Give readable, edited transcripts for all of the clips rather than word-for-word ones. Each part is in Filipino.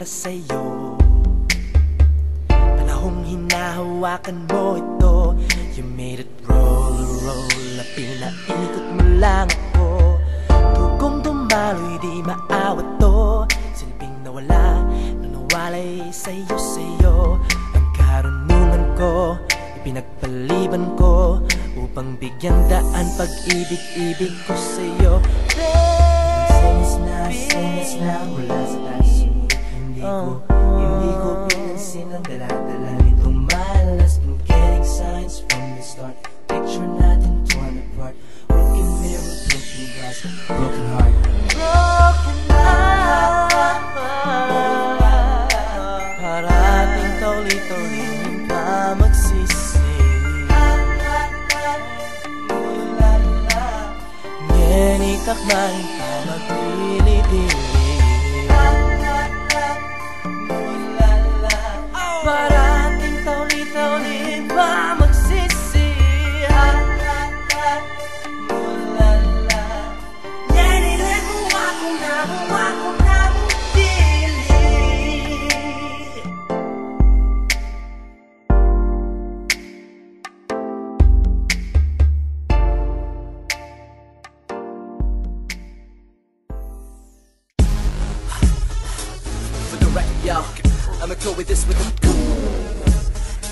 para sa'yo. Panahong hinahawakan mo ito, you made it roll, roll. Pinaikot mo lang ako, tugong dumaloy di maawat to. Silbing nawala, nanawalay sa'yo, sa'yo. Ang karunungan ko, ipinagpaliban ko, upang bigyan daan pag-ibig-ibig ko sa'yo. Senyas na mula sa taas, hindi ko pinansin ang dala-dala nitong malas. Been getting signs from the start, picture natin torn apart. Broken mirror, broken glass, broken heart. Broken heart. Parating tauli-tauli pa magsisi. Ngenitakman pa magdili-dili. Parating tauli-tauli pa magsisi. Ngenilan mo ako na dili. For the record, yo, I'ma go with this with the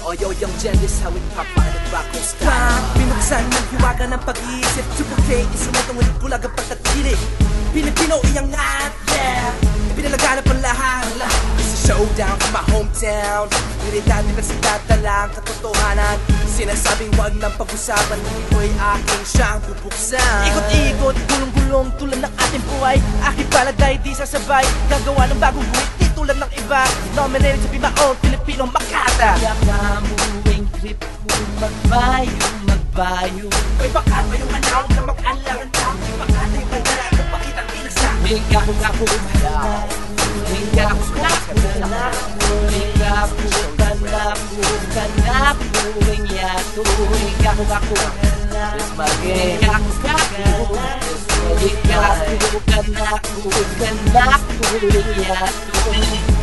oh yo, young Jen, this how we pop out and rock on style. Binuksan ng hiwaga ng pag-iisip, Super K, isumetong ulit bulag ang pagkatili. Pilipino iangat, yeah, pinalaganap ang lahat. It's a showdown from my hometown. Realidad di nagsitatala ang katotohanan. Sinasabing wag ng pag-usapan, hindi ko'y aking siyang bubuksan. Ikot-ikot, gulong-gulong tulad ng ating buhay. Aking palagay di sasabay, gagawa ng bagong buhay di tulad ng iba. Nominated to be my own Filipino Makata. Yakamuing trip ko magbayo. Ko'y bakat ba yung manawag na mag-alangan na? Ko'y bakat na yung manawag na pakitang inagsa. Hinga ko nga po, hinga ko nga po, hinga ko yato. Hinga ko nga po, hinga ko nga po, hinga ko yato.